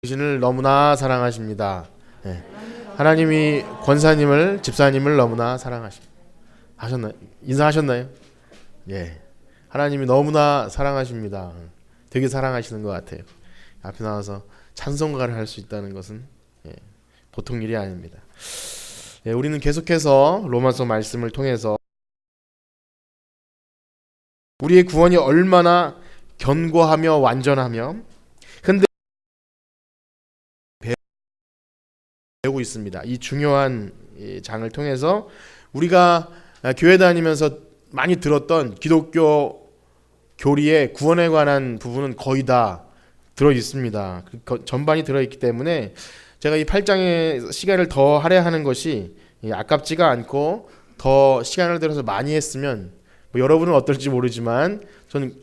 당신을 너무나 사랑하십니다. 네. 하나님이 권사님을 집사님을 너무나 사랑하십니다. 하셨나요? 인사하셨나요? 예. 하나님이 너무나 사랑하십니다. 되게 사랑하시는 것 같아요. 앞에 나와서 찬송가를 할 수 있다는 것은 보통 일이 아닙니다. 우리는 계속해서 로마서 말씀을 통해서 우리의 구원이 얼마나 견고하며 완전하며 근데 배우고 있습니다. 이 중요한 장을 통해서 우리가 교회 다니면서 많이 들었던 기독교 교리의 구원에 관한 부분은 거의 다 들어 있습니다. 전반이 들어 있기 때문에 제가 이 8장의 시간을 더 할애하는 것이 아깝지가 않고 더 시간을 들여서 많이 했으면 뭐 여러분은 어떨지 모르지만 저는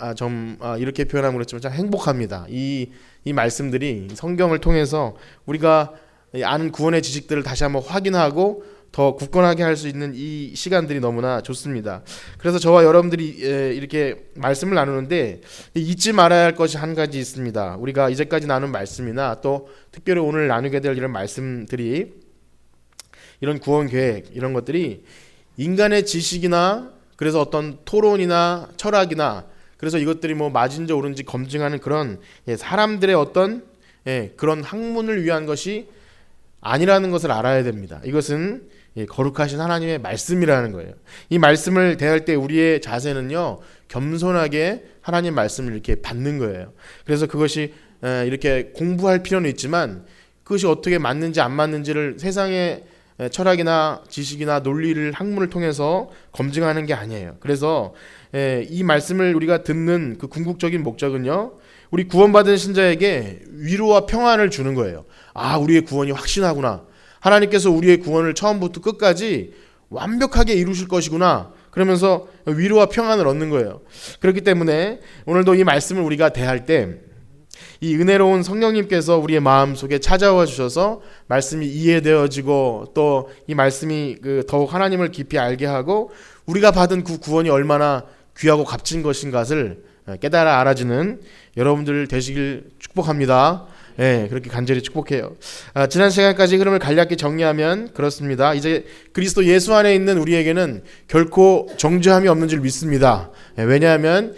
이렇게 표현하면 그렇지만 참 행복합니다. 이 말씀들이 성경을 통해서 우리가 아는 구원의 지식들을 다시 한번 확인하고 더 굳건하게 할 수 있는 이 시간들이 너무나 좋습니다. 그래서 저와 여러분들이 이렇게 말씀을 나누는데 잊지 말아야 할 것이 한 가지 있습니다. 우리가 이제까지 나눈 말씀이나 또 특별히 오늘 나누게 될 이런 말씀들이 이런 구원 계획 이런 것들이 인간의 지식이나 그래서 어떤 토론이나 철학이나 그래서 이것들이 뭐 맞은지 옳은지 검증하는 그런 사람들의 어떤 그런 학문을 위한 것이 아니라는 것을 알아야 됩니다. 이것은 거룩하신 하나님의 말씀이라는 거예요. 이 말씀을 대할 때 우리의 자세는요 겸손하게 하나님 말씀을 이렇게 받는 거예요. 그래서 그것이 이렇게 공부할 필요는 있지만 그것이 어떻게 맞는지 안 맞는지를 세상의 철학이나 지식이나 논리를 학문을 통해서 검증하는 게 아니에요. 그래서 이 말씀을 우리가 듣는 그 궁극적인 목적은요 우리 구원받은 신자에게 위로와 평안을 주는 거예요. 우리의 구원이 확신하구나. 하나님께서 우리의 구원을 처음부터 끝까지 완벽하게 이루실 것이구나. 그러면서 위로와 평안을 얻는 거예요. 그렇기 때문에 오늘도 이 말씀을 우리가 대할 때 이 은혜로운 성령님께서 우리의 마음속에 찾아와 주셔서 말씀이 이해되어지고 또 이 말씀이 더욱 하나님을 깊이 알게 하고 우리가 받은 그 구원이 얼마나 귀하고 값진 것인가를 깨달아 알아주는 여러분들 되시길 축복합니다. 그렇게 간절히 축복해요. 지난 시간까지 흐름을 간략히 정리하면 그렇습니다. 이제 그리스도 예수 안에 있는 우리에게는 결코 정죄함이 없는 줄 믿습니다. 왜냐하면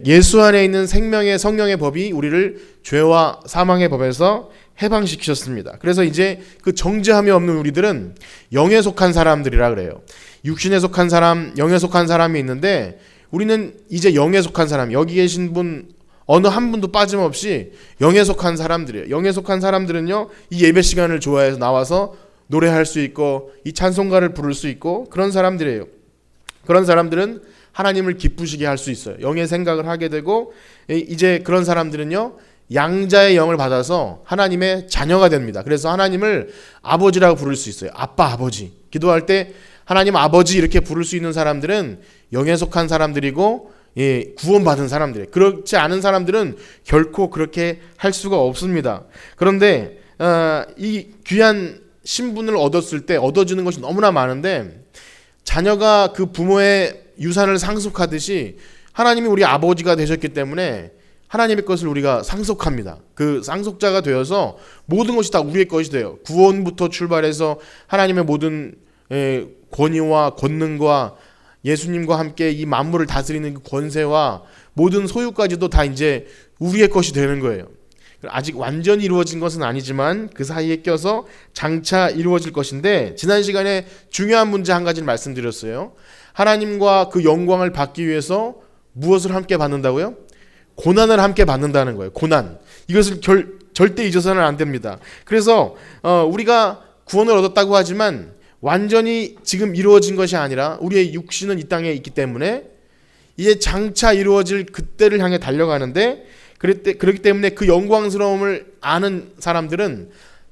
예수 안에 있는 생명의 성령의 법이 우리를 죄와 사망의 법에서 해방시키셨습니다. 그래서 이제 그 정죄함이 없는 우리들은 영에 속한 사람들이라 그래요. 육신에 속한 사람, 영에 속한 사람이 있는데 우리는 이제 영에 속한 사람, 여기 계신 분 어느 한 분도 빠짐없이 영에 속한 사람들이에요. 영에 속한 사람들은요 이 예배 시간을 좋아해서 나와서 노래할 수 있고 이 찬송가를 부를 수 있고 그런 사람들이에요. 그런 사람들은 하나님을 기쁘시게 할 수 있어요. 영의 생각을 하게 되고 이제 그런 사람들은요 양자의 영을 받아서 하나님의 자녀가 됩니다. 그래서 하나님을 아버지라고 부를 수 있어요. 아빠, 아버지. 기도할 때 하나님 아버지 이렇게 부를 수 있는 사람들은 영에 속한 사람들이고 구원받은 사람들이에요. 그렇지 않은 사람들은 결코 그렇게 할 수가 없습니다. 그런데 이 귀한 신분을 얻었을 때 얻어지는 것이 너무나 많은데 자녀가 그 부모의 유산을 상속하듯이 하나님이 우리 아버지가 되셨기 때문에 하나님의 것을 우리가 상속합니다. 그 상속자가 되어서 모든 것이 다 우리의 것이 돼요. 구원부터 출발해서 하나님의 모든 권위와 권능과 예수님과 함께 이 만물을 다스리는 그 권세와 모든 소유까지도 다 이제 우리의 것이 되는 거예요. 아직 완전히 이루어진 것은 아니지만 그 사이에 껴서 장차 이루어질 것인데 지난 시간에 중요한 문제 한 가지를 말씀드렸어요. 하나님과 그 영광을 받기 위해서 무엇을 함께 받는다고요? 고난을 함께 받는다는 거예요. 고난. 이것을 절대 잊어서는 안 됩니다. 그래서 우리가 구원을 얻었다고 하지만 완전히 지금 이루어진 것이 아니라 우리의 육신은 이 땅에 있기 때문에 이제 장차 이루어질 그때를 향해 달려가는데 그렇기 때문에 그 영광스러움을 아는 사람들은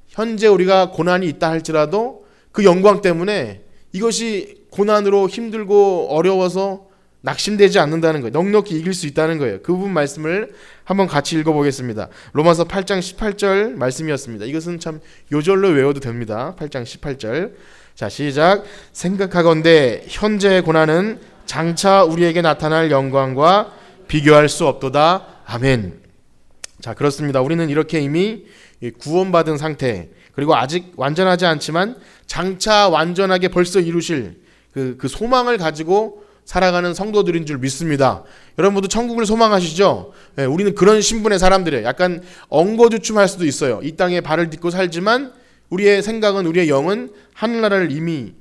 현재 우리가 고난이 있다 할지라도 그 영광 때문에 이것이 고난으로 힘들고 어려워서 낙심되지 않는다는 거예요. 넉넉히 이길 수 있다는 거예요. 그 부분 말씀을 한번 같이 읽어보겠습니다. 로마서 8장 18절 말씀이었습니다. 이것은 참 요절로 외워도 됩니다. 8장 18절. 자, 시작. 생각하건대 현재의 고난은 장차 우리에게 나타날 영광과 비교할 수 없도다. 아멘. 자, 그렇습니다. 우리는 이렇게 이미 구원받은 상태, 그리고 아직 완전하지 않지만 장차 완전하게 벌써 이루실 그 소망을 가지고 살아가는 성도들인 줄 믿습니다. 여러분도 천국을 소망하시죠? 예, 우리는 그런 신분의 사람들이에요. 약간 엉거주춤할 수도 있어요. 이 땅에 발을 딛고 살지만 우리의 생각은, 우리의 영은 하늘나라를 이미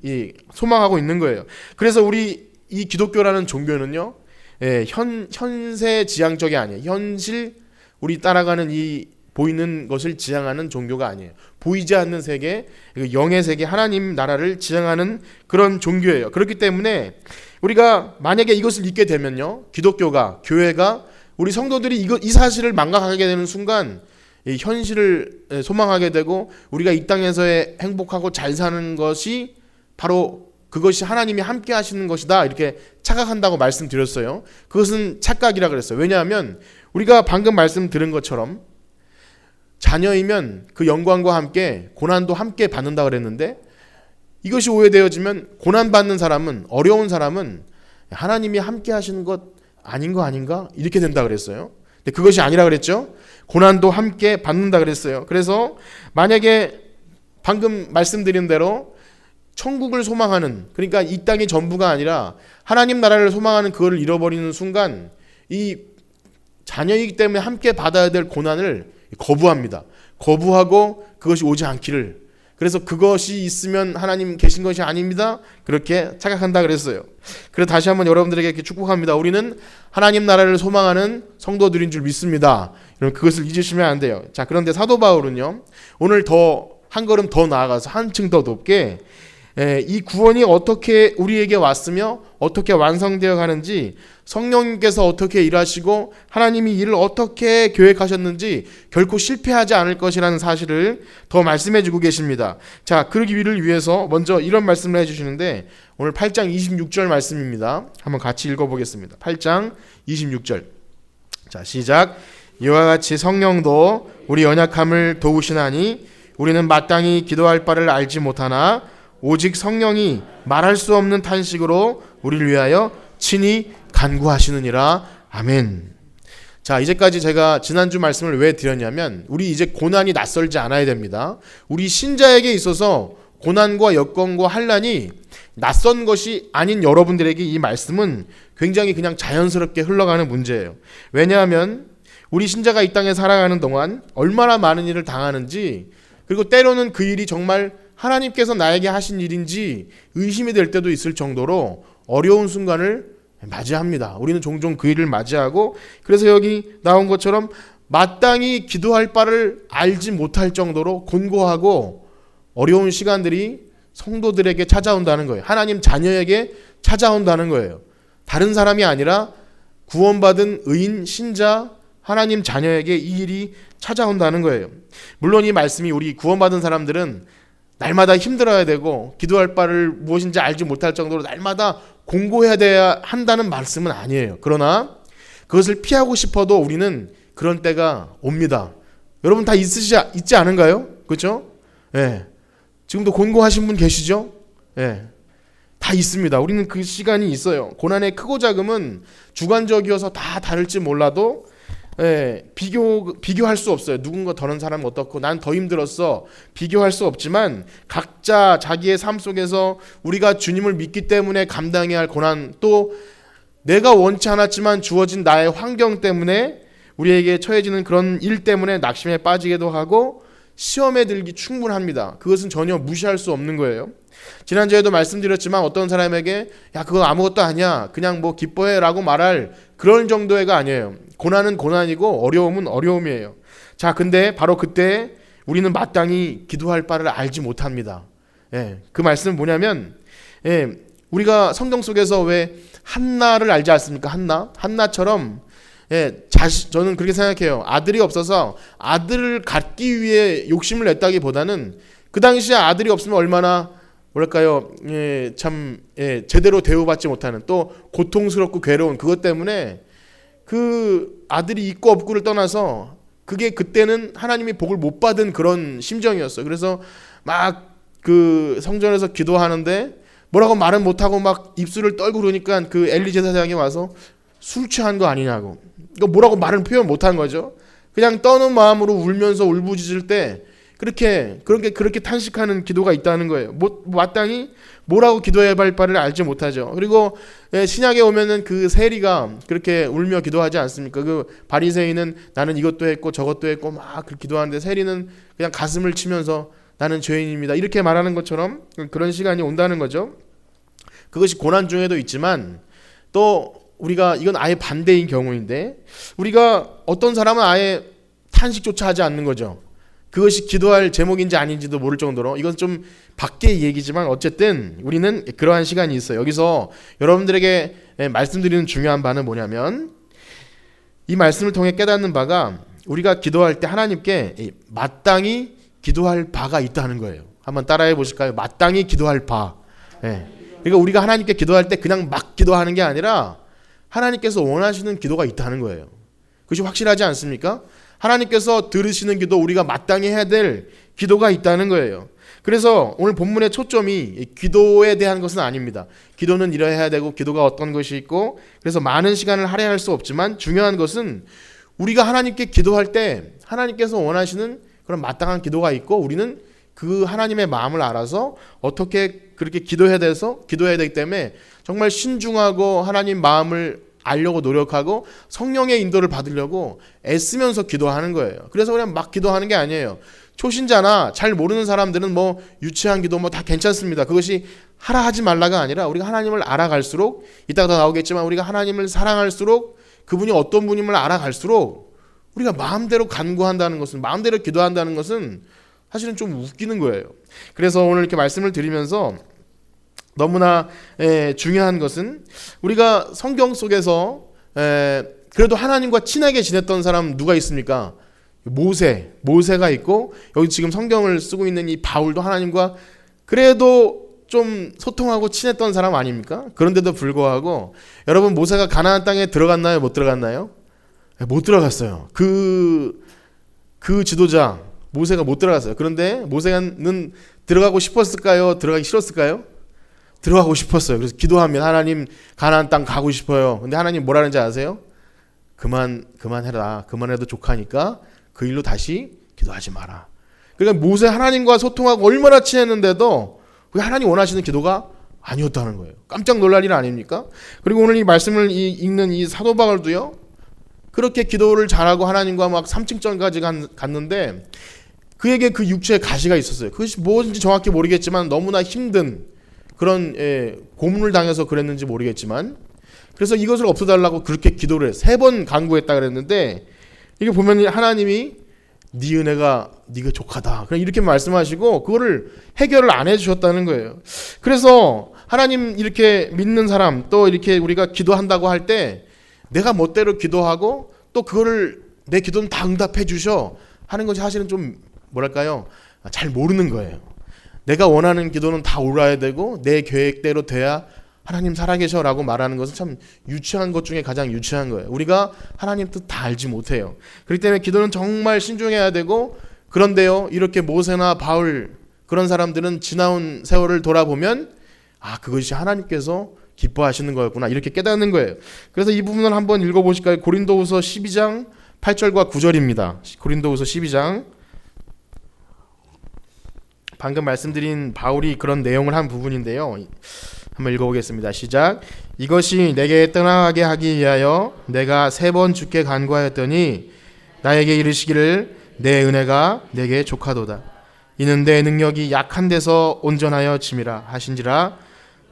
소망하고 있는 거예요. 그래서 우리 이 기독교라는 종교는요, 현세 지향적이 아니에요. 현실, 우리 따라가는 이 보이는 것을 지향하는 종교가 아니에요. 보이지 않는 세계, 영의 세계, 하나님 나라를 지향하는 그런 종교예요. 그렇기 때문에 우리가 만약에 이것을 믿게 되면요, 기독교가, 교회가, 우리 성도들이 이 사실을 망각하게 되는 순간 이 현실을 소망하게 되고, 우리가 이 땅에서의 행복하고 잘 사는 것이 바로 그것이 하나님이 함께 하시는 것이다, 이렇게 착각한다고 말씀드렸어요. 그것은 착각이라 그랬어요. 왜냐하면 우리가 방금 말씀 들은 것처럼 자녀이면 그 영광과 함께 고난도 함께 받는다 그랬는데, 이것이 오해되어지면 고난받는 사람은, 어려운 사람은 하나님이 함께 하시는 것 아닌 거 아닌가? 이렇게 된다 그랬어요. 근데 그것이 아니라 그랬죠. 고난도 함께 받는다 그랬어요. 그래서 만약에 방금 말씀드린 대로 천국을 소망하는, 그러니까 이 땅이 전부가 아니라 하나님 나라를 소망하는 그거를 잃어버리는 순간 이 자녀이기 때문에 함께 받아야 될 고난을 거부합니다. 거부하고 그것이 오지 않기를, 그래서 그것이 있으면 하나님 계신 것이 아닙니다, 그렇게 착각한다 그랬어요. 그래서 다시 한번 여러분들에게 이렇게 축복합니다. 우리는 하나님 나라를 소망하는 성도들인 줄 믿습니다. 여러분 그것을 잊으시면 안 돼요. 자, 그런데 사도 바울은요, 오늘 더 한 걸음 더 나아가서 한층 더 높게 이 구원이 어떻게 우리에게 왔으며 어떻게 완성되어 가는지, 성령님께서 어떻게 일하시고 하나님이 이를 어떻게 계획하셨는지 결코 실패하지 않을 것이라는 사실을 더 말씀해 주고 계십니다. 자, 그러기를 위해서 먼저 이런 말씀을 해주시는데, 오늘 8장 26절 말씀입니다. 한번 같이 읽어보겠습니다. 8장 26절. 자, 시작. 이와 같이 성령도 우리 연약함을 도우시나니 우리는 마땅히 기도할 바를 알지 못하나 오직 성령이 말할 수 없는 탄식으로 우리를 위하여 친히 간구하시느니라. 아멘. 자, 이제까지 제가 지난주 말씀을 왜 드렸냐면, 우리 이제 고난이 낯설지 않아야 됩니다. 우리 신자에게 있어서 고난과 여건과 환난이 낯선 것이 아닌 여러분들에게 이 말씀은 굉장히 그냥 자연스럽게 흘러가는 문제예요. 왜냐하면 우리 신자가 이 땅에 살아가는 동안 얼마나 많은 일을 당하는지, 그리고 때로는 그 일이 정말 하나님께서 나에게 하신 일인지 의심이 될 때도 있을 정도로 어려운 순간을 맞이합니다. 우리는 종종 그 일을 맞이하고, 그래서 여기 나온 것처럼 마땅히 기도할 바를 알지 못할 정도로 곤고하고 어려운 시간들이 성도들에게 찾아온다는 거예요. 하나님 자녀에게 찾아온다는 거예요. 다른 사람이 아니라 구원받은 의인 신자 하나님 자녀에게 이 일이 찾아온다는 거예요. 물론 이 말씀이 우리 구원받은 사람들은 날마다 힘들어야 되고 기도할 바를 무엇인지 알지 못할 정도로 날마다 공고해야 돼야 한다는 말씀은 아니에요. 그러나 그것을 피하고 싶어도 우리는 그런 때가 옵니다. 여러분 다 있지 않은가요? 그렇죠? 예. 지금도 곤고하신 분 계시죠? 예. 다 있습니다. 우리는 그 시간이 있어요. 고난의 크고 작음은 주관적이어서 다 다를지 몰라도 비교할 수 없어요. 누군가 더는 사람은 어떻고 난 더 힘들었어, 비교할 수 없지만 각자 자기의 삶 속에서 우리가 주님을 믿기 때문에 감당해야 할 고난, 또 내가 원치 않았지만 주어진 나의 환경 때문에 우리에게 처해지는 그런 일 때문에 낙심에 빠지기도 하고 시험에 들기 충분합니다. 그것은 전혀 무시할 수 없는 거예요. 지난주에도 말씀드렸지만 어떤 사람에게 야 그거 아무것도 아니야, 그냥 뭐 기뻐해 라고 말할 그런 정도가 아니에요. 고난은 고난이고 어려움은 어려움이에요. 자, 근데 바로 그때 우리는 마땅히 기도할 바를 알지 못합니다. 그 말씀은 뭐냐면, 우리가 성경 속에서 왜 한나를 알지 않습니까? 한나처럼 저는 그렇게 생각해요. 아들이 없어서 아들을 갖기 위해 욕심을 냈다기보다는 그 당시에 아들이 없으면 얼마나 뭐랄까요, 제대로 대우받지 못하는, 또 고통스럽고 괴로운 그것 때문에 그 아들이 있고 없고를 떠나서 그게 그때는 하나님이 복을 못 받은 그런 심정이었어요. 그래서 막 그 성전에서 기도하는데 뭐라고 말은 못하고 막 입술을 떨고 그러니까 그 엘리 제사장이 와서 술 취한 거 아니냐고, 이거 뭐라고 말은 표현 못한 거죠. 그냥 떠는 마음으로 울면서 울부짖을 때 그렇게 탄식하는 기도가 있다는 거예요. 마땅히 뭐라고 기도해야 할 바를 알지 못하죠. 그리고 신약에 오면은 그 세리가 그렇게 울며 기도하지 않습니까? 그 바리새인은 나는 이것도 했고 저것도 했고 막 기도하는데 세리는 그냥 가슴을 치면서 나는 죄인입니다. 이렇게 말하는 것처럼 그런 시간이 온다는 거죠. 그것이 고난 중에도 있지만 또 우리가 이건 아예 반대인 경우인데 우리가 어떤 사람은 아예 탄식조차 하지 않는 거죠. 그것이 기도할 제목인지 아닌지도 모를 정도로 이건 좀 밖의 얘기지만 어쨌든 우리는 그러한 시간이 있어요. 여기서 여러분들에게 말씀드리는 중요한 바는 뭐냐면 이 말씀을 통해 깨닫는 바가 우리가 기도할 때 하나님께 마땅히 기도할 바가 있다는 거예요. 한번 따라해 보실까요? 마땅히 기도할 바. 그러니까 우리가 하나님께 기도할 때 그냥 막 기도하는 게 아니라 하나님께서 원하시는 기도가 있다는 거예요. 그것이 확실하지 않습니까? 하나님께서 들으시는 기도, 우리가 마땅히 해야 될 기도가 있다는 거예요. 그래서 오늘 본문의 초점이 기도에 대한 것은 아닙니다. 기도는 이래야 해야 되고 기도가 어떤 것이 있고 그래서 많은 시간을 할애할 수 없지만 중요한 것은 우리가 하나님께 기도할 때 하나님께서 원하시는 그런 마땅한 기도가 있고 우리는 그 하나님의 마음을 알아서 어떻게 그렇게 기도해야 되기 때문에 정말 신중하고 하나님 마음을 알려고 노력하고 성령의 인도를 받으려고 애쓰면서 기도하는 거예요. 그래서 그냥 막 기도하는 게 아니에요. 초신자나 잘 모르는 사람들은 뭐 유치한 기도 뭐 다 괜찮습니다. 그것이 하라 하지 말라가 아니라 우리가 하나님을 알아갈수록 이따가 더 나오겠지만 우리가 하나님을 사랑할수록 그분이 어떤 분임을 알아갈수록 우리가 마음대로 간구한다는 것은 마음대로 기도한다는 것은 사실은 좀 웃기는 거예요. 그래서 오늘 이렇게 말씀을 드리면서 너무나 중요한 것은 우리가 성경 속에서 그래도 하나님과 친하게 지냈던 사람 누가 있습니까? 모세가 있고 여기 지금 성경을 쓰고 있는 이 바울도 하나님과 그래도 좀 소통하고 친했던 사람 아닙니까? 그런데도 불구하고 여러분 모세가 가나안 땅에 들어갔나요? 못 들어갔나요? 못 들어갔어요. 그 지도자 모세가 못 들어갔어요. 그런데 모세는 들어가고 싶었을까요? 들어가기 싫었을까요? 들어가고 싶었어요. 그래서 기도하면 하나님 가나안 땅 가고 싶어요. 근데 하나님 뭐라는지 아세요? 그만해라. 그만해도 족하니까 그 일로 다시 기도하지 마라. 그러니까 모세 하나님과 소통하고 얼마나 친했는데도 그게 하나님 원하시는 기도가 아니었다는 거예요. 깜짝 놀랄 일 아닙니까? 그리고 오늘 이 말씀을 읽는 이 사도 바울도요. 그렇게 기도를 잘하고 하나님과 막 3층전까지 갔는데 그에게 그 육체에 가시가 있었어요. 그것이 뭔지 정확히 모르겠지만 너무나 힘든 그런 고문을 당해서 그랬는지 모르겠지만 그래서 이것을 없애달라고 그렇게 기도를 3번 간구했다 그랬는데 이게 보면 하나님이 네 은혜가 네가 족하다 그냥 이렇게 말씀하시고 그거를 해결을 안 해주셨다는 거예요. 그래서 하나님 이렇게 믿는 사람 또 이렇게 우리가 기도한다고 할 때 내가 멋대로 기도하고 또 그거를 내 기도는 다 응답해 주셔 하는 것이 사실은 좀 뭐랄까요 잘 모르는 거예요. 내가 원하는 기도는 다 옳아야 되고 내 계획대로 돼야 하나님 살아계셔 라고 말하는 것은 참 유치한 것 중에 가장 유치한 거예요. 우리가 하나님 뜻 다 알지 못해요. 그렇기 때문에 기도는 정말 신중해야 되고 그런데요 이렇게 모세나 바울 그런 사람들은 지나온 세월을 돌아보면 그것이 하나님께서 기뻐하시는 거였구나 이렇게 깨닫는 거예요. 그래서 이 부분을 한번 읽어보실까요? 고린도후서 12장 8절과 9절입니다. 고린도후서 12장 방금 말씀드린 바울이 그런 내용을 한 부분인데요. 한번 읽어보겠습니다. 시작. 이것이 내게 떠나가게 하기 위하여 내가 3번 주께 간구하였더니 나에게 이르시기를 내 은혜가 내게 족하도다. 이는 내 능력이 약한 데서 온전하여 짐이라 하신지라.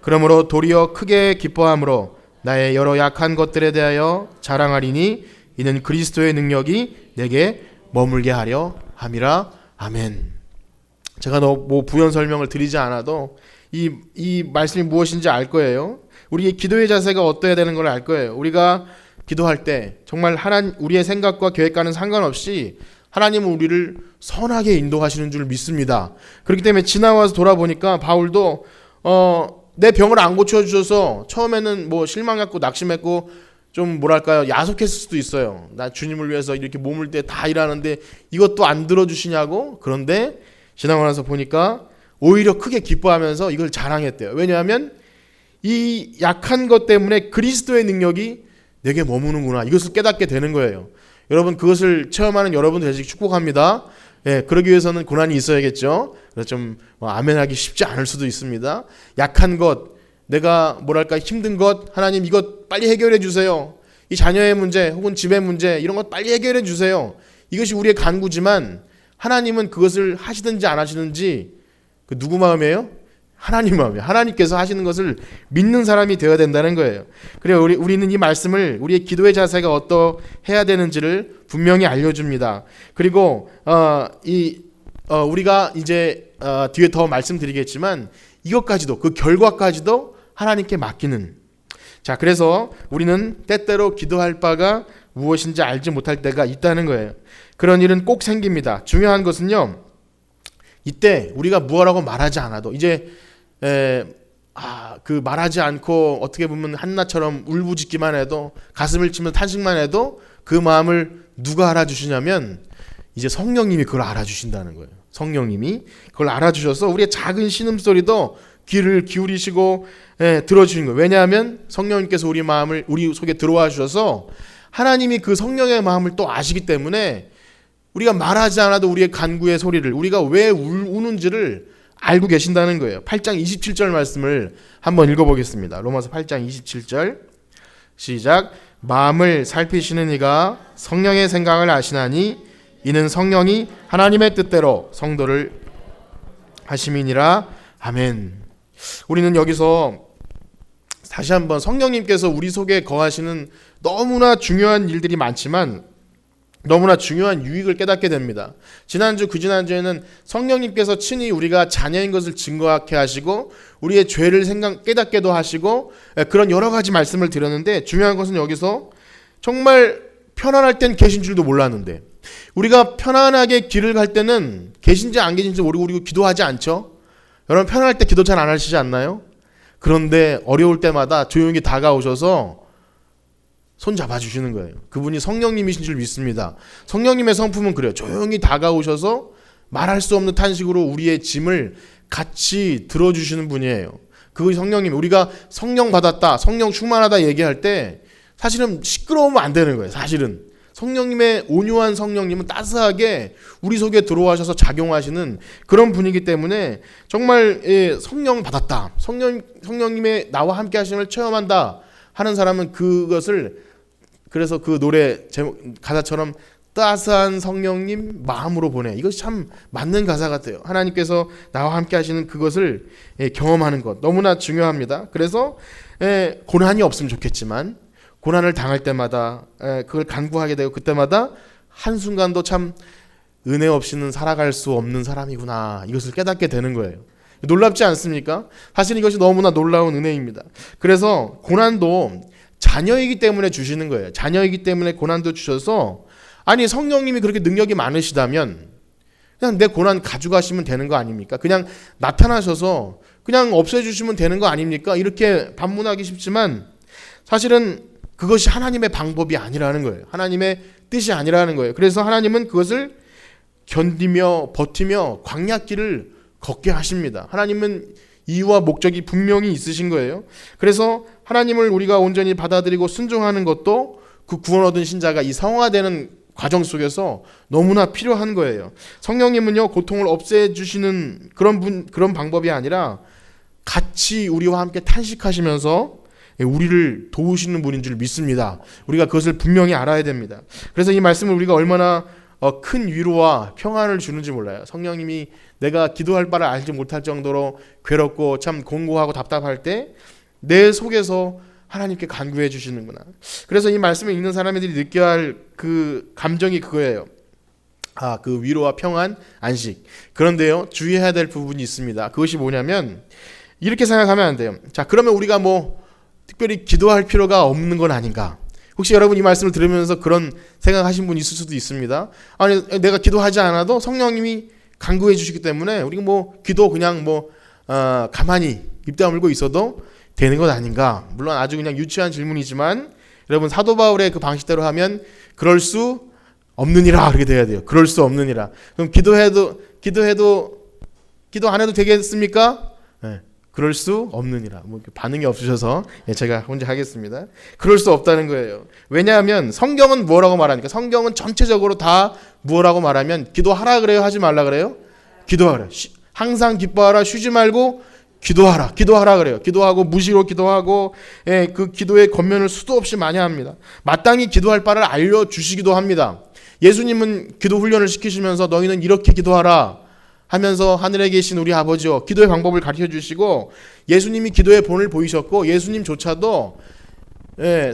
그러므로 도리어 크게 기뻐함으로 나의 여러 약한 것들에 대하여 자랑하리니 이는 그리스도의 능력이 내게 머물게 하려 함이라. 아멘. 제가 뭐 부연 설명을 드리지 않아도 이 말씀이 무엇인지 알 거예요. 우리의 기도의 자세가 어떠해야 되는 걸 알 거예요. 우리가 기도할 때 정말 우리의 생각과 계획과는 상관없이 하나님은 우리를 선하게 인도하시는 줄 믿습니다. 그렇기 때문에 지나와서 돌아보니까 바울도 내 병을 안 고쳐주셔서 처음에는 뭐 실망 갖고 낙심했고 좀 뭐랄까요 야속했을 수도 있어요. 나 주님을 위해서 이렇게 몸을 때 다 일하는데 이것도 안 들어주시냐고. 그런데 지나고 나서 보니까 오히려 크게 기뻐하면서 이걸 자랑했대요. 왜냐하면 이 약한 것 때문에 그리스도의 능력이 내게 머무는구나 이것을 깨닫게 되는 거예요. 여러분 그것을 체험하는 여러분 되시기 축복합니다. 예, 그러기 위해서는 고난이 있어야겠죠. 그래서 좀 아멘하기 쉽지 않을 수도 있습니다. 약한 것, 내가 뭐랄까 힘든 것, 하나님 이것 빨리 해결해 주세요. 이 자녀의 문제 혹은 집의 문제 이런 것 빨리 해결해 주세요. 이것이 우리의 간구지만 하나님은 그것을 하시든지 안 하시든지 그 누구 마음이에요? 하나님 마음이에요. 하나님께서 하시는 것을 믿는 사람이 되어야 된다는 거예요. 그래요. 우리는 이 말씀을 우리의 기도의 자세가 어떠해야 되는지를 분명히 알려줍니다. 그리고 우리가 이제 뒤에 더 말씀드리겠지만 이것까지도 그 결과까지도 하나님께 맡기는. 자, 그래서 우리는 때때로 기도할 바가 무엇인지 알지 못할 때가 있다는 거예요. 그런 일은 꼭 생깁니다. 중요한 것은요. 이때 우리가 무엇라고 말하지 않아도 이제 그 말하지 않고 어떻게 보면 한나처럼 울부짖기만 해도 가슴을 치면서 탄식만 해도 그 마음을 누가 알아주시냐면 이제 성령님이 그걸 알아주신다는 거예요. 성령님이 그걸 알아주셔서 우리의 작은 신음소리도 귀를 기울이시고 들어주신 거예요. 왜냐하면 성령님께서 우리 마음을 우리 속에 들어와 주셔서 하나님이 그 성령의 마음을 또 아시기 때문에 우리가 말하지 않아도 우리의 간구의 소리를 우리가 왜 우는지를 알고 계신다는 거예요. 8장 27절 말씀을 한번 읽어보겠습니다. 로마서 8장 27절 시작. 마음을 살피시는 이가 성령의 생각을 아시나니 이는 성령이 하나님의 뜻대로 성도를 하심이니라. 아멘. 우리는 여기서 다시 한번 성령님께서 우리 속에 거하시는 너무나 중요한 일들이 많지만 너무나 중요한 유익을 깨닫게 됩니다. 지난주 그지난주에는 성령님께서 친히 우리가 자녀인 것을 증거하게 하시고 우리의 죄를 깨닫게도 하시고 그런 여러 가지 말씀을 드렸는데 중요한 것은 여기서 정말 편안할 땐 계신 줄도 몰랐는데 우리가 편안하게 길을 갈 때는 계신지 안 계신지 모르고 우리 기도하지 않죠? 여러분 편안할 때 기도 잘 안 하시지 않나요? 그런데 어려울 때마다 조용히 다가오셔서 손 잡아주시는 거예요. 그분이 성령님이신 줄 믿습니다. 성령님의 성품은 그래요. 조용히 다가오셔서 말할 수 없는 탄식으로 우리의 짐을 같이 들어주시는 분이에요. 그것이 성령님. 우리가 성령 받았다, 성령 충만하다 얘기할 때 사실은 시끄러우면 안 되는 거예요. 사실은 성령님의 온유한 성령님은 따스하게 우리 속에 들어와셔서 작용하시는 그런 분이기 때문에 정말 성령 받았다, 성령님의 나와 함께 하심을 체험한다 하는 사람은 그것을 그래서 그 노래 제목 가사처럼 따스한 성령님 마음으로 보내. 이것이 참 맞는 가사 같아요. 하나님께서 나와 함께 하시는 그것을 경험하는 것 너무나 중요합니다. 그래서 고난이 없으면 좋겠지만 고난을 당할 때마다 그걸 간구하게 되고 그때마다 한순간도 참 은혜 없이는 살아갈 수 없는 사람이구나 이것을 깨닫게 되는 거예요. 놀랍지 않습니까? 사실 이것이 너무나 놀라운 은혜입니다. 그래서 고난도 자녀이기 때문에 주시는 거예요. 자녀이기 때문에 고난도 주셔서 아니 성령님이 그렇게 능력이 많으시다면 그냥 내 고난 가져가시면 되는 거 아닙니까? 그냥 나타나셔서 그냥 없애주시면 되는 거 아닙니까? 이렇게 반문하기 쉽지만 사실은 그것이 하나님의 방법이 아니라는 거예요. 하나님의 뜻이 아니라는 거예요. 그래서 하나님은 그것을 견디며 버티며 광야길을 걷게 하십니다. 하나님은 이유와 목적이 분명히 있으신 거예요. 그래서 하나님을 우리가 온전히 받아들이고 순종하는 것도 그 구원 얻은 신자가 이 성화되는 과정 속에서 너무나 필요한 거예요. 성령님은요 고통을 없애주시는 그런 방법이 아니라 같이 우리와 함께 탄식하시면서 우리를 도우시는 분인 줄 믿습니다. 우리가 그것을 분명히 알아야 됩니다. 그래서 이 말씀을 우리가 얼마나 큰 위로와 평안을 주는지 몰라요. 성령님이 내가 기도할 바를 알지 못할 정도로 괴롭고 참 공고하고 답답할 때 내 속에서 하나님께 간구해 주시는구나. 그래서 이 말씀을 읽는 사람들이 느껴야 할 그 감정이 그거예요. 그 위로와 평안, 안식. 그런데요, 주의해야 될 부분이 있습니다. 그것이 뭐냐면 이렇게 생각하면 안 돼요. 자, 그러면 우리가 특별히 기도할 필요가 없는 건 아닌가? 혹시 여러분 이 말씀을 들으면서 그런 생각하신 분이 있을 수도 있습니다. 아니 내가 기도하지 않아도 성령님이 간구해 주시기 때문에 우리가 기도 그냥 가만히 입 다물고 있어도 되는 것 아닌가? 물론 아주 그냥 유치한 질문이지만 여러분 사도 바울의 그 방식대로 하면 그럴 수 없느니라 그렇게 돼야 돼요. 그럴 수 없느니라. 그럼 기도 안 해도 되겠습니까? 네. 그럴 수 없느니라. 뭐 반응이 없으셔서 제가 혼자 하겠습니다. 그럴 수 없다는 거예요. 왜냐하면 성경은 뭐라고 말하니까 성경은 전체적으로 다 뭐라고 말하면 기도하라 그래요? 하지 말라 그래요? 기도하라. 항상 기뻐하라. 쉬지 말고 기도하라 그래요. 기도하고 무시로 기도하고 그 기도의 겉면을 수도 없이 많이 합니다. 마땅히 기도할 바를 알려주시기도 합니다. 예수님은 기도 훈련을 시키시면서 너희는 이렇게 기도하라 하면서 하늘에 계신 우리 아버지여 기도의 방법을 가르쳐 주시고 예수님이 기도의 본을 보이셨고 예수님조차도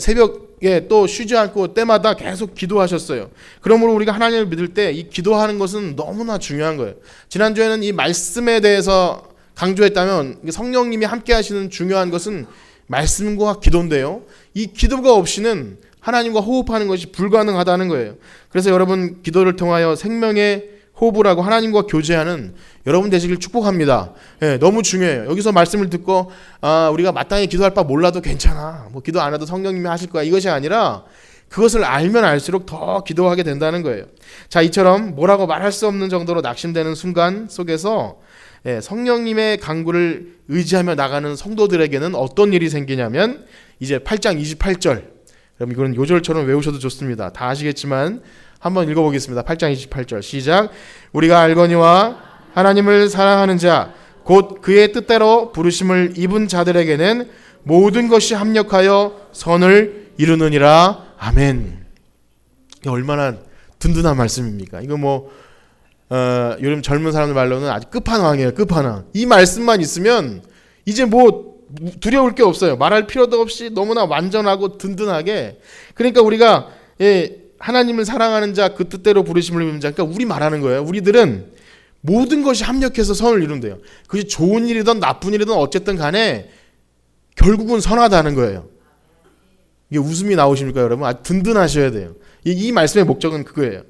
새벽에 또 쉬지 않고 때마다 계속 기도하셨어요. 그러므로 우리가 하나님을 믿을 때 이 기도하는 것은 너무나 중요한 거예요. 지난주에는 이 말씀에 대해서 강조했다면 성령님이 함께 하시는 중요한 것은 말씀과 기도인데요. 이 기도가 없이는 하나님과 호흡하는 것이 불가능하다는 거예요. 그래서 여러분 기도를 통하여 생명의 호흡을 하고 하나님과 교제하는 여러분 되시길 축복합니다. 너무 중요해요. 여기서 말씀을 듣고 우리가 마땅히 기도할 바 몰라도 괜찮아. 뭐 기도 안 해도 성령님이 하실 거야. 이것이 아니라 그것을 알면 알수록 더 기도하게 된다는 거예요. 자, 이처럼 뭐라고 말할 수 없는 정도로 낙심되는 순간 속에서 성령님의 강구를 의지하며 나가는 성도들에게는 어떤 일이 생기냐면 이제 8장 28절. 여러분 이거는 요절처럼 외우셔도 좋습니다. 다 아시겠지만 한번 읽어보겠습니다. 8장 28절 시작. 우리가 알거니와 하나님을 사랑하는 자 곧 그의 뜻대로 부르심을 입은 자들에게는 모든 것이 합력하여 선을 이루느니라. 아멘. 이게 얼마나 든든한 말씀입니까? 이거 뭐 요즘 젊은 사람들 말로는 아주 끝판왕이에요. 끝판왕. 이 말씀만 있으면 이제 뭐 두려울 게 없어요. 말할 필요도 없이 너무나 완전하고 든든하게. 그러니까 우리가 하나님을 사랑하는 자 그 뜻대로 부르심을 입은 자, 그러니까 우리 말하는 거예요. 우리들은 모든 것이 합력해서 선을 이룬대요. 그것이 좋은 일이든 나쁜 일이든 어쨌든 간에 결국은 선하다는 거예요. 이게 웃음이 나오십니까 여러분? 아주 든든하셔야 돼요. 이 말씀의 목적은 그거예요.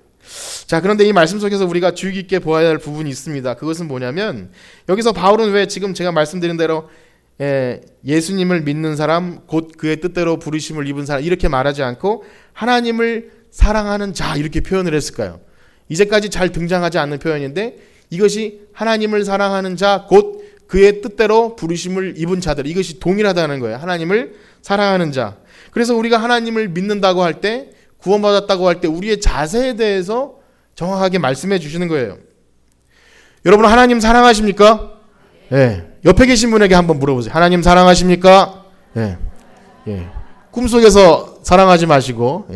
자, 그런데 이 말씀 속에서 우리가 주의 깊게 보아야 할 부분이 있습니다. 그것은 뭐냐면 여기서 바울은 왜 지금 제가 말씀드린 대로 예수님을 믿는 사람 곧 그의 뜻대로 부르심을 입은 사람 이렇게 말하지 않고 하나님을 사랑하는 자 이렇게 표현을 했을까요? 이제까지 잘 등장하지 않는 표현인데 이것이 하나님을 사랑하는 자 곧 그의 뜻대로 부르심을 입은 자들 이것이 동일하다는 거예요. 하나님을 사랑하는 자. 그래서 우리가 하나님을 믿는다고 할 때 구원받았다고 할 때 우리의 자세에 대해서 정확하게 말씀해 주시는 거예요. 여러분 하나님 사랑하십니까? 옆에 계신 분에게 한번 물어보세요. 하나님 사랑하십니까? 꿈속에서 사랑하지 마시고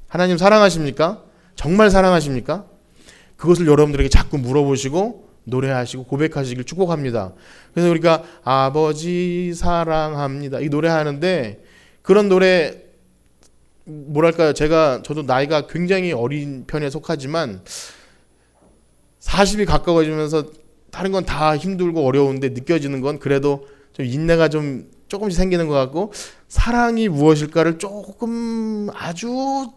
하나님 사랑하십니까? 정말 사랑하십니까? 그것을 여러분들에게 자꾸 물어보시고 노래하시고 고백하시길 축복합니다. 그래서 우리가 아버지 사랑합니다 이 노래하는데 그런 노래 뭐랄까요? 저도 나이가 굉장히 어린 편에 속하지만 40이 가까워지면서 다른 건 다 힘들고 어려운데 느껴지는 건 그래도 좀 인내가 좀 조금씩 생기는 것 같고 사랑이 무엇일까를 조금 아주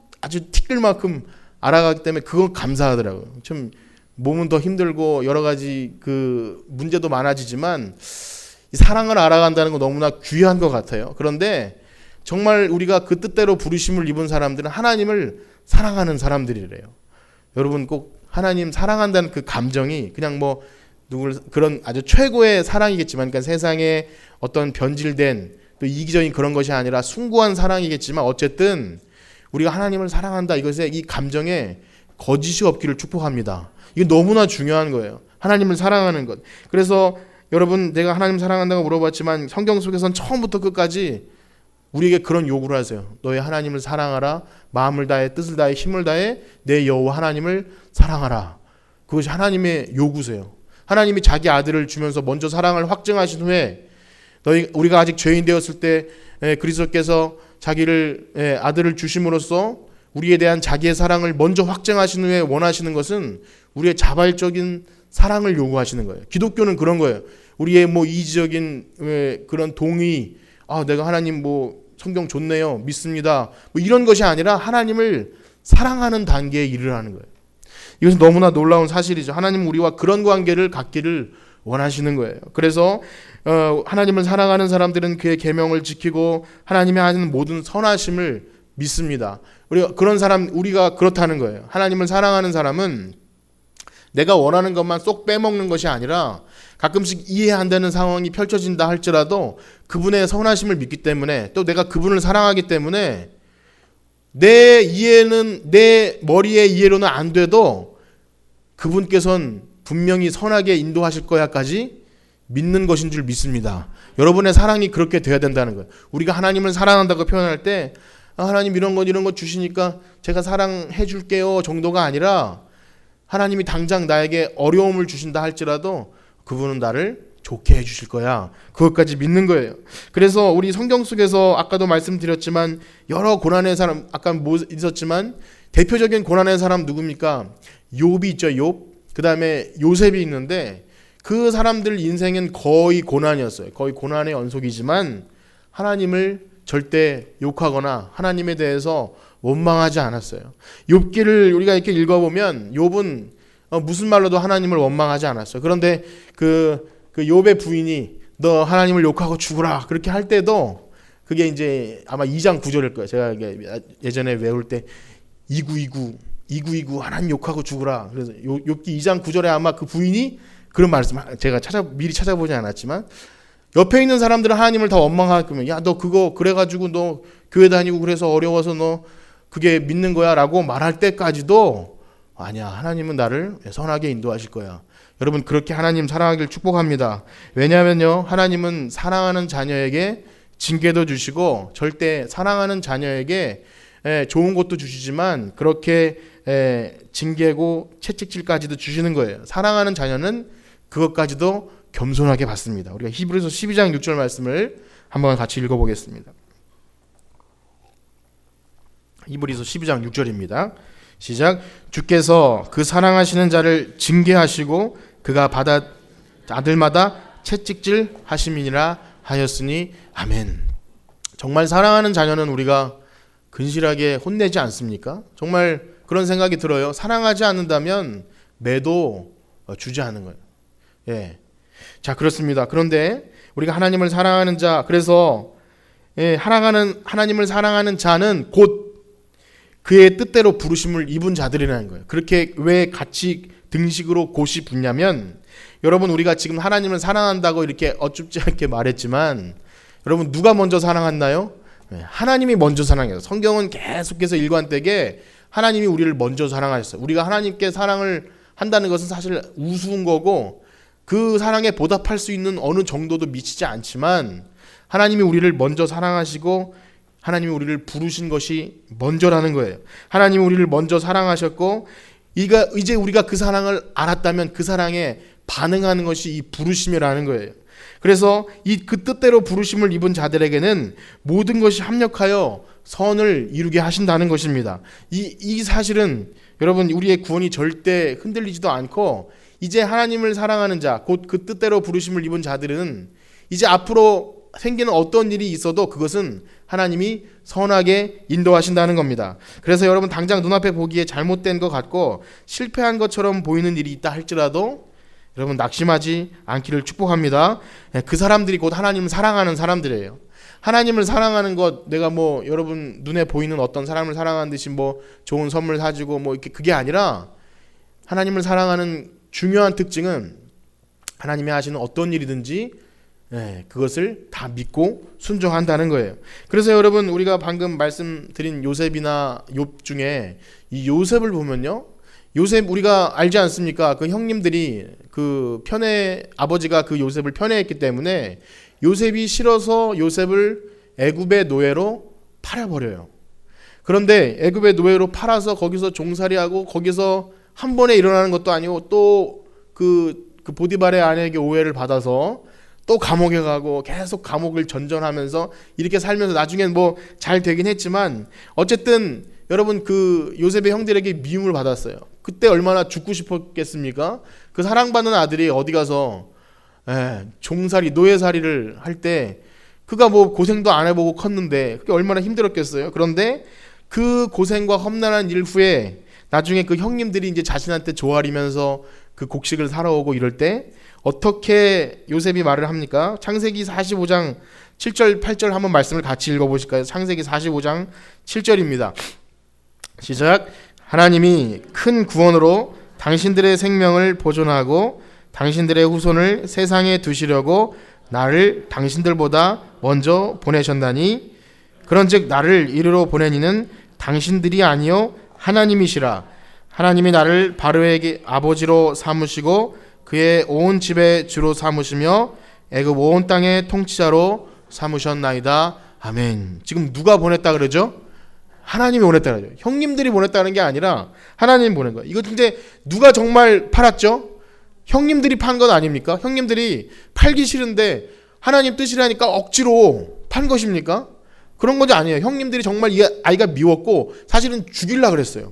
티끌 만큼 알아가기 때문에 그건 감사하더라고요. 좀 몸은 더 힘들고 여러 가지 그 문제도 많아지지만 이 사랑을 알아간다는 건 너무나 귀한 것 같아요. 그런데 정말 우리가 그 뜻대로 부르심을 입은 사람들은 하나님을 사랑하는 사람들이래요. 여러분 꼭 하나님 사랑한다는 그 감정이 그냥 뭐 그런 아주 최고의 사랑이겠지만 그러니까 세상에 어떤 변질된 또 이기적인 그런 것이 아니라 숭고한 사랑이겠지만 어쨌든 우리가 하나님을 사랑한다 이것에 이 감정에 거짓이 없기를 축복합니다. 이게 너무나 중요한 거예요. 하나님을 사랑하는 것. 그래서 여러분 내가 하나님 사랑한다고 물어봤지만 성경 속에서는 처음부터 끝까지 우리에게 그런 요구를 하세요. 너의 하나님을 사랑하라. 마음을 다해 뜻을 다해 힘을 다해 내 여호와 하나님을 사랑하라. 그것이 하나님의 요구세요. 하나님이 자기 아들을 주면서 먼저 사랑을 확증하신 후에 우리가 아직 죄인 되었을 때 그리스도께서 자기를 아들을 주심으로써 우리에 대한 자기의 사랑을 먼저 확증하신 후에 원하시는 것은 우리의 자발적인 사랑을 요구하시는 거예요. 기독교는 그런 거예요. 우리의 뭐 이지적인 그런 동의, 내가 하나님 뭐 성경 좋네요, 믿습니다. 뭐 이런 것이 아니라 하나님을 사랑하는 단계에 이르라는 거예요. 이것은 너무나 놀라운 사실이죠. 하나님은 우리와 그런 관계를 갖기를 원하시는 거예요. 그래서 하나님을 사랑하는 사람들은 그의 계명을 지키고 하나님이 하는 모든 선하심을 믿습니다. 우리가 그렇다는 거예요. 하나님을 사랑하는 사람은 내가 원하는 것만 쏙 빼먹는 것이 아니라 가끔씩 이해 안 되는 상황이 펼쳐진다 할지라도 그분의 선하심을 믿기 때문에 또 내가 그분을 사랑하기 때문에 내 이해는 내 머리의 이해로는 안 돼도 그분께서는 분명히 선하게 인도하실 거야까지 믿는 것인 줄 믿습니다. 여러분의 사랑이 그렇게 돼야 된다는 거예요. 우리가 하나님을 사랑한다고 표현할 때 하나님 이런 것 주시니까 제가 사랑해 줄게요 정도가 아니라 하나님이 당장 나에게 어려움을 주신다 할지라도 그분은 나를 좋게 해주실 거야. 그것까지 믿는 거예요. 그래서 우리 성경 속에서 아까도 말씀드렸지만 여러 고난의 사람, 아까 있었지만 대표적인 고난의 사람 누굽니까? 욥이 있죠. 욥. 그 다음에 요셉이 있는데 그 사람들 인생은 거의 고난이었어요. 거의 고난의 연속이지만 하나님을 절대 욕하거나 하나님에 대해서 원망하지 않았어요. 욥기를 우리가 이렇게 읽어보면 욥은 무슨 말로도 하나님을 원망하지 않았어요. 그런데 그 욥의 부인이 너 하나님을 욕하고 죽으라 그렇게 할 때도 그게 이제 아마 2장 9절일 거예요. 제가 예전에 외울 때 2929 하나님 욕하고 죽으라. 그래서 욥기 2장 9절에 아마 그 부인이 그런 말씀 제가 미리 찾아보지 않았지만 옆에 있는 사람들은 하나님을 다 원망할 거면 야 너 그거 그래가지고 너 교회 다니고 그래서 어려워서 너 그게 믿는 거야 라고 말할 때까지도 아니야 하나님은 나를 선하게 인도하실 거야. 여러분 그렇게 하나님 사랑하기를 축복합니다. 왜냐하면요 하나님은 사랑하는 자녀에게 징계도 주시고 절대 사랑하는 자녀에게 좋은 것도 주시지만 그렇게 징계고 채찍질까지도 주시는 거예요. 사랑하는 자녀는 그것까지도 겸손하게 받습니다. 우리가 히브리서 12장 6절 말씀을 한번 같이 읽어보겠습니다. 히브리서 12장 6절입니다. 시작. 주께서 그 사랑하시는 자를 징계하시고 그가 받아 아들마다 채찍질 하심이니라 하였으니 아멘. 정말 사랑하는 자녀는 우리가 근실하게 혼내지 않습니까? 정말 그런 생각이 들어요. 사랑하지 않는다면 매도 주지 않는 거예요. 예. 자, 그렇습니다. 그런데 우리가 하나님을 사랑하는 자, 그래서 하나님을 사랑하는 자는 곧 그의 뜻대로 부르심을 입은 자들이라는 거예요. 그렇게 왜 같이 등식으로 곧이 붙냐면 여러분 우리가 지금 하나님을 사랑한다고 이렇게 어줍지 않게 말했지만 여러분 누가 먼저 사랑했나요? 하나님이 먼저 사랑해요. 성경은 계속해서 일관되게 하나님이 우리를 먼저 사랑하셨어요. 우리가 하나님께 사랑을 한다는 것은 사실 우스운 거고 그 사랑에 보답할 수 있는 어느 정도도 미치지 않지만 하나님이 우리를 먼저 사랑하시고 하나님이 우리를 부르신 것이 먼저라는 거예요. 하나님이 우리를 먼저 사랑하셨고 이제 우리가 그 사랑을 알았다면 그 사랑에 반응하는 것이 이 부르심이라는 거예요. 그래서 그 뜻대로 부르심을 입은 자들에게는 모든 것이 합력하여 선을 이루게 하신다는 것입니다. 이 사실은 여러분 우리의 구원이 절대 흔들리지도 않고 이제 하나님을 사랑하는 자, 곧 그 뜻대로 부르심을 입은 자들은 이제 앞으로 생기는 어떤 일이 있어도 그것은 하나님이 선하게 인도하신다는 겁니다. 그래서 여러분 당장 눈앞에 보기에 잘못된 것 같고 실패한 것처럼 보이는 일이 있다 할지라도 여러분 낙심하지 않기를 축복합니다. 그 사람들이 곧 하나님을 사랑하는 사람들이에요. 하나님을 사랑하는 것, 내가 뭐 여러분 눈에 보이는 어떤 사람을 사랑하는 듯이 뭐 좋은 선물 사주고 뭐 이렇게 그게 아니라 하나님을 사랑하는 중요한 특징은 하나님이 하시는 어떤 일이든지 그것을 다 믿고 순종한다는 거예요. 그래서 여러분 우리가 방금 말씀드린 요셉이나 욥 중에 이 요셉을 보면요. 요셉 우리가 알지 않습니까? 그 형님들이 아버지가 그 요셉을 편애했기 때문에 요셉이 싫어서 요셉을 애굽의 노예로 팔아버려요. 그런데 애굽의 노예로 팔아서 거기서 종살이하고 거기서 한 번에 일어나는 것도 아니고 또 그 보디발의 아내에게 오해를 받아서 또 감옥에 가고 계속 감옥을 전전하면서 이렇게 살면서 나중엔 뭐 잘 되긴 했지만 어쨌든 여러분 그 요셉의 형들에게 미움을 받았어요. 그때 얼마나 죽고 싶었겠습니까? 그 사랑받는 아들이 어디 가서 종살이 노예살이를 할 때 그가 뭐 고생도 안 해보고 컸는데 그게 얼마나 힘들었겠어요. 그런데 그 고생과 험난한 일 후에 나중에 그 형님들이 이제 자신한테 조아리면서 그 곡식을 사러 오고 이럴 때 어떻게 요셉이 말을 합니까? 창세기 45장 7절 8절 한번 말씀을 같이 읽어보실까요? 창세기 45장 7절입니다. 시작. 하나님이 큰 구원으로 당신들의 생명을 보존하고 당신들의 후손을 세상에 두시려고 나를 당신들보다 먼저 보내셨나니 그런즉 나를 이리로 보낸 이는 당신들이 아니요 하나님이시라. 하나님이 나를 바로에게 아버지로 삼으시고 그의 온 집의 주로 삼으시며 애굽 온 땅의 통치자로 삼으셨나이다. 아멘. 지금 누가 보냈다 그러죠? 하나님이 보냈다 그러죠. 형님들이 보냈다는 게 아니라 하나님이 보낸 거예요. 이거 근데 누가 정말 팔았죠? 형님들이 판 건 아닙니까? 형님들이 팔기 싫은데 하나님 뜻이라니까 억지로 판 것입니까? 그런 것이 아니에요. 형님들이 정말 이 아이가 미웠고 사실은 죽이려고 그랬어요.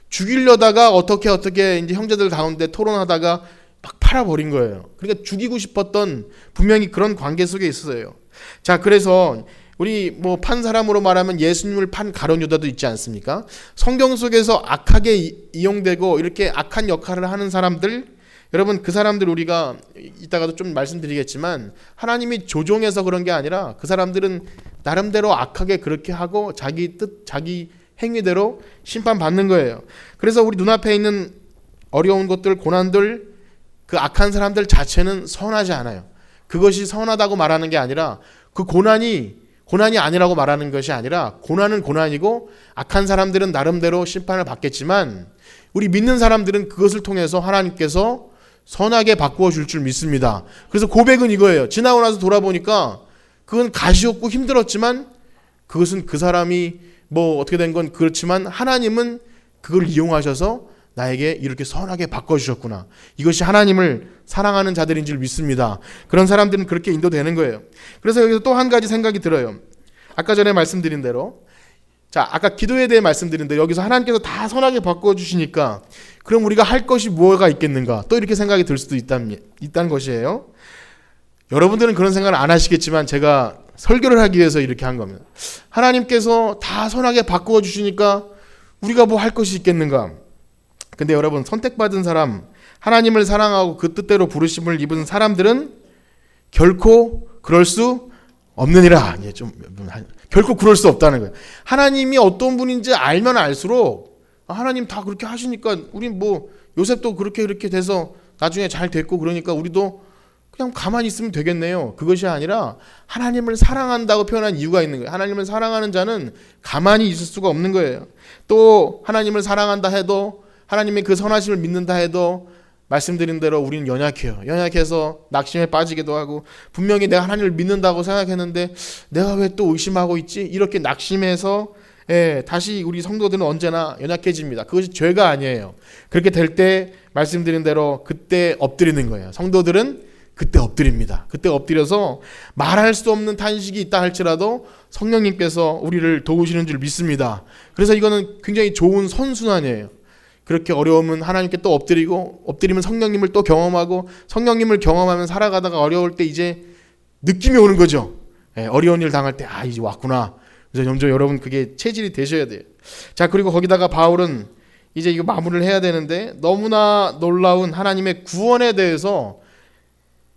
죽이려다가 어떻게 이제 형제들 가운데 토론하다가 막 팔아버린 거예요. 그러니까 죽이고 싶었던 분명히 그런 관계 속에 있었어요. 자, 그래서 우리 뭐 판 사람으로 말하면 예수님을 판 가룟 유다도 있지 않습니까? 성경 속에서 악하게 이용되고 이렇게 악한 역할을 하는 사람들, 여러분 그 사람들 우리가 이따가도 좀 말씀드리겠지만 하나님이 조종해서 그런 게 아니라 그 사람들은 나름대로 악하게 그렇게 하고 자기 뜻, 자기 행위대로 심판받는 거예요. 그래서 우리 눈앞에 있는 어려운 것들, 고난들, 그 악한 사람들 자체는 선하지 않아요. 그것이 선하다고 말하는 게 아니라 그 고난이 아니라고 말하는 것이 아니라 고난은 고난이고 악한 사람들은 나름대로 심판을 받겠지만 우리 믿는 사람들은 그것을 통해서 하나님께서 선하게 바꾸어 줄 줄 믿습니다. 그래서 고백은 이거예요. 지나고 나서 돌아보니까 그건 가시없고 힘들었지만 그것은 그 사람이 뭐 어떻게 된 건 그렇지만 하나님은 그걸 이용하셔서 나에게 이렇게 선하게 바꿔주셨구나. 이것이 하나님을 사랑하는 자들인 줄 믿습니다. 그런 사람들은 그렇게 인도되는 거예요. 그래서 여기서 또 한 가지 생각이 들어요. 아까 전에 말씀드린 대로, 자, 아까 기도에 대해 말씀드린 대로 여기서 하나님께서 다 선하게 바꿔주시니까 그럼 우리가 할 것이 무엇가 있겠는가? 또 이렇게 생각이 들 수도 있다는 것이에요. 여러분들은 그런 생각을 안 하시겠지만 제가 설교를 하기 위해서 이렇게 한 겁니다. 하나님께서 다 선하게 바꾸어 주시니까 우리가 뭐 할 것이 있겠는가? 근데 여러분, 선택받은 사람, 하나님을 사랑하고 그 뜻대로 부르심을 입은 사람들은 결코 그럴 수 없느니라. 결코 그럴 수 없다는 거예요. 하나님이 어떤 분인지 알면 알수록 하나님 다 그렇게 하시니까 우린 뭐 요셉도 그렇게 돼서 나중에 잘 됐고 그러니까 우리도 그냥 가만히 있으면 되겠네요. 그것이 아니라 하나님을 사랑한다고 표현한 이유가 있는 거예요. 하나님을 사랑하는 자는 가만히 있을 수가 없는 거예요. 또 하나님을 사랑한다 해도 하나님의 그 선하심을 믿는다 해도 말씀드린 대로 우리는 연약해요. 연약해서 낙심에 빠지기도 하고 분명히 내가 하나님을 믿는다고 생각했는데 내가 왜 또 의심하고 있지? 이렇게 낙심해서 다시 우리 성도들은 언제나 연약해집니다. 그것이 죄가 아니에요. 그렇게 될 때 말씀드린 대로 그때 엎드리는 거예요. 성도들은 그때 엎드립니다. 그때 엎드려서 말할 수 없는 탄식이 있다 할지라도 성령님께서 우리를 도우시는 줄 믿습니다. 그래서 이거는 굉장히 좋은 선순환이에요. 그렇게 어려우면 하나님께 또 엎드리고 엎드리면 성령님을 또 경험하고 성령님을 경험하면 살아가다가 어려울 때 이제 느낌이 오는 거죠. 어려운 일 당할 때 이제 왔구나. 그래서 점점 여러분 그게 체질이 되셔야 돼요. 자, 그리고 거기다가 바울은 이제 이거 마무리를 해야 되는데 너무나 놀라운 하나님의 구원에 대해서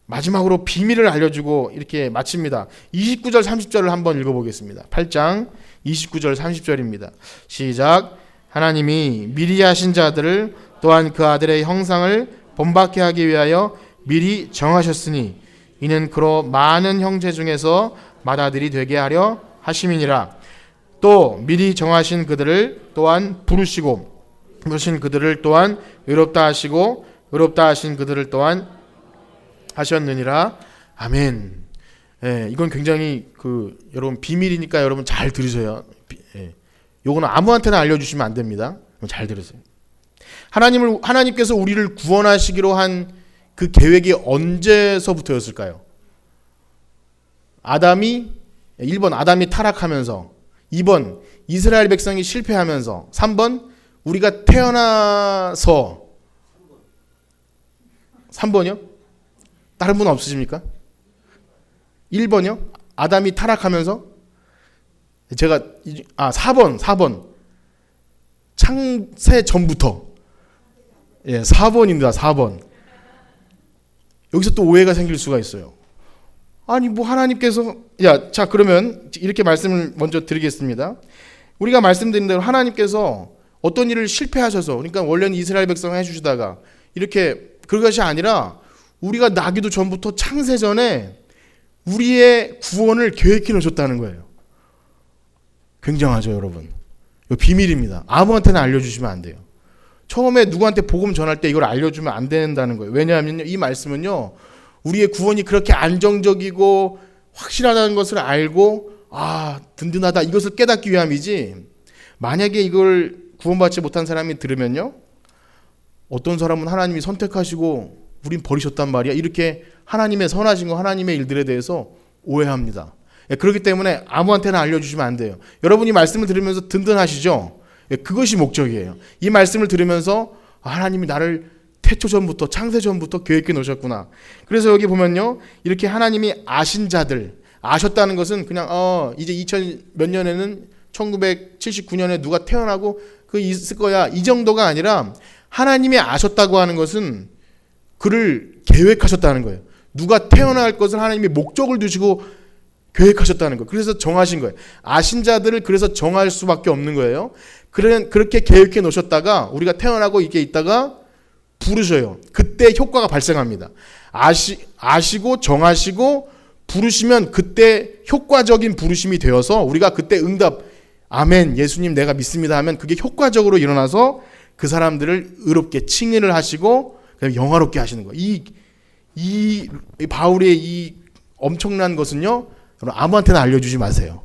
마지막으로 비밀을 알려주고 이렇게 마칩니다. 29절 30절을 한번 읽어보겠습니다. 8장 29절 30절입니다. 시작. 하나님이 미리 하신 자들을 또한 그 아들의 형상을 본받게 하기 위하여 미리 정하셨으니 이는 그로 많은 형제 중에서 맏아들이 되게 하려 하심이니라. 또 미리 정하신 그들을 또한 부르시고 부르신 그들을 또한 의롭다 하시고 의롭다 하신 그들을 또한 하셨느니라. 아멘. 이건 굉장히 여러분 비밀이니까 여러분 잘 들으세요. 요거는 아무한테나 알려주시면 안 됩니다. 잘 들으세요. 하나님께서 우리를 구원하시기로 한 그 계획이 언제서부터였을까요? 1번 아담이 타락하면서, 2번 이스라엘 백성이 실패하면서, 3번 우리가 태어나서, 3번이요? 다른 분 없으십니까? 1번이요? 아담이 타락하면서? 4번 창세 전부터. 4번입니다. 4번. 여기서 또 오해가 생길 수가 있어요. 아니 뭐 하나님께서 자 그러면 이렇게 말씀을 먼저 드리겠습니다. 우리가 말씀드린 대로 하나님께서 어떤 일을 실패하셔서, 그러니까 원래는 이스라엘 백성 해주시다가 이렇게 그것이 아니라 우리가 나기도 전부터 창세전에 우리의 구원을 계획해 놓으셨다는 거예요. 굉장하죠, 여러분. 이거 비밀입니다. 아무한테나 알려주시면 안 돼요. 처음에 누구한테 복음 전할 때 이걸 알려주면 안 된다는 거예요. 왜냐하면 이 말씀은요, 우리의 구원이 그렇게 안정적이고 확실하다는 것을 알고 든든하다 이것을 깨닫기 위함이지, 만약에 이걸 구원받지 못한 사람이 들으면요, 어떤 사람은 하나님이 선택하시고 우린 버리셨단 말이야, 이렇게 하나님의 선하신 거, 하나님의 일들에 대해서 오해합니다. 그렇기 때문에 아무한테나 알려주시면 안 돼요. 여러분이 말씀을 들으면서 든든하시죠? 그것이 목적이에요. 이 말씀을 들으면서 하나님이 나를 태초 전부터, 창세 전부터 계획해 놓으셨구나. 그래서 여기 보면요, 이렇게 하나님이 아신 자들, 아셨다는 것은 그냥 이제 2000 몇 년에는 1979년에 누가 태어나고 그 있을 거야, 이 정도가 아니라 하나님이 아셨다고 하는 것은 그를 계획하셨다는 거예요. 누가 태어날 것을 하나님이 목적을 두시고 계획하셨다는 거예요. 그래서 정하신 거예요. 아신 자들을 그래서 정할 수밖에 없는 거예요. 그렇게 계획해 놓으셨다가 우리가 태어나고 이게 있다가 부르셔요. 그때 효과가 발생합니다. 아시고 정하시고 부르시면 그때 효과적인 부르심이 되어서 우리가 그때 응답, 아멘, 예수님 내가 믿습니다 하면 그게 효과적으로 일어나서 그 사람들을 의롭게 칭의를 하시고 영화롭게 하시는 거예요. 이 바울의 이 엄청난 것은요, 아무한테나 알려주지 마세요.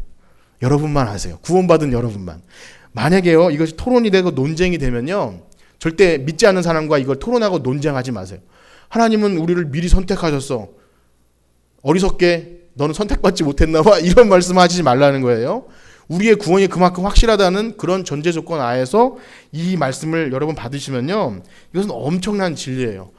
여러분만 하세요. 구원받은 여러분만. 만약에요, 이것이 토론이 되고 논쟁이 되면요, 절대 믿지 않는 사람과 이걸 토론하고 논쟁하지 마세요. 하나님은 우리를 미리 선택하셨어. 어리석게 너는 선택받지 못했나 봐, 이런 말씀하시지 말라는 거예요. 우리의 구원이 그만큼 확실하다는 그런 전제 조건 하에서 이 말씀을 여러분 받으시면요, 이것은 엄청난 진리예요.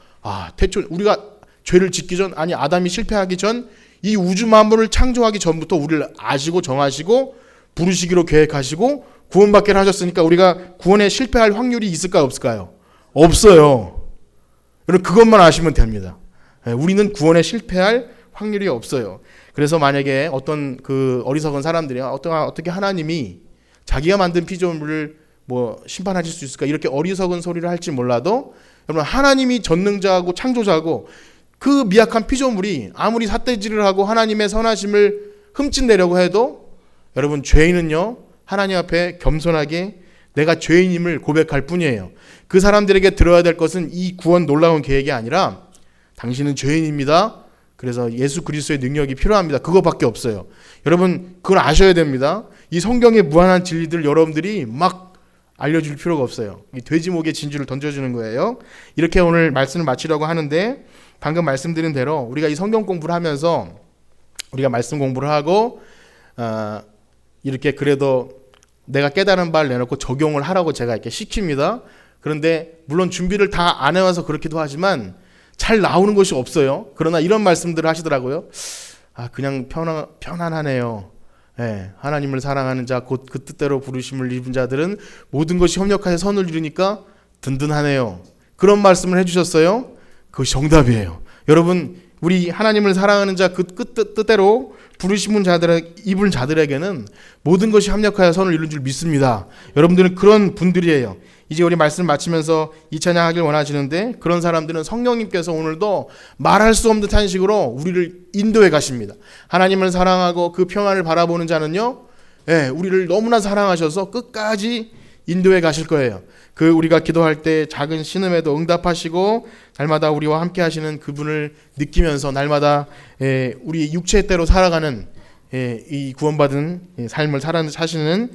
태초 우리가 죄를 짓기 전, 아담이 실패하기 전, 이 우주 만물을 창조하기 전부터 우리를 아시고 정하시고 부르시기로 계획하시고 구원받게 하셨으니까 우리가 구원에 실패할 확률이 있을까요, 없을까요? 없어요. 여러분 그것만 아시면 됩니다. 우리는 구원에 실패할 확률이 없어요. 그래서 만약에 어떤 그 어리석은 사람들이 어떻게 하나님이 자기가 만든 피조물을 심판하실 수 있을까, 이렇게 어리석은 소리를 할지 몰라도, 여러분 하나님이 전능자고 창조자고 그 미약한 피조물이 아무리 삿대질을 하고 하나님의 선하심을 흠집내려고 해도, 여러분 죄인은요 하나님 앞에 겸손하게 내가 죄인임을 고백할 뿐이에요. 그 사람들에게 들어야 될 것은 이 구원 놀라운 계획이 아니라 당신은 죄인입니다, 그래서 예수 그리스도의 능력이 필요합니다, 그거밖에 없어요. 여러분 그걸 아셔야 됩니다. 이 성경의 무한한 진리들 여러분들이 막 알려줄 필요가 없어요. 이 돼지목에 진주를 던져주는 거예요. 이렇게 오늘 말씀을 마치려고 하는데, 방금 말씀드린 대로 우리가 이 성경 공부를 하면서 우리가 말씀 공부를 하고 이렇게 그래도 내가 깨달은 바를 내놓고 적용을 하라고 제가 이렇게 시킵니다. 그런데 물론 준비를 다 안 해와서 그렇기도 하지만 잘 나오는 것이 없어요. 그러나 이런 말씀들을 하시더라고요. 그냥 편안하네요. 하나님을 사랑하는 자, 곧 그 뜻대로 부르심을 입은 자들은 모든 것이 협력하여 선을 이루니까 든든하네요. 그런 말씀을 해주셨어요. 그것이 정답이에요. 여러분 우리 하나님을 사랑하는 자, 그 뜻대로 부르심은 입은 자들에게는 모든 것이 합력하여 선을 이룬 줄 믿습니다. 여러분들은 그런 분들이에요. 이제 우리 말씀 마치면서 이 찬양하길 원하시는데, 그런 사람들은 성령님께서 오늘도 말할 수 없는 듯한 식으로 우리를 인도해 가십니다. 하나님을 사랑하고 그 평안을 바라보는 자는요, 우리를 너무나 사랑하셔서 끝까지 인도해 가실 거예요. 우리가 기도할 때 작은 신음에도 응답하시고 날마다 우리와 함께 하시는 그분을 느끼면서 날마다 우리 육체대로 살아가는 이 구원받은 삶을 사시는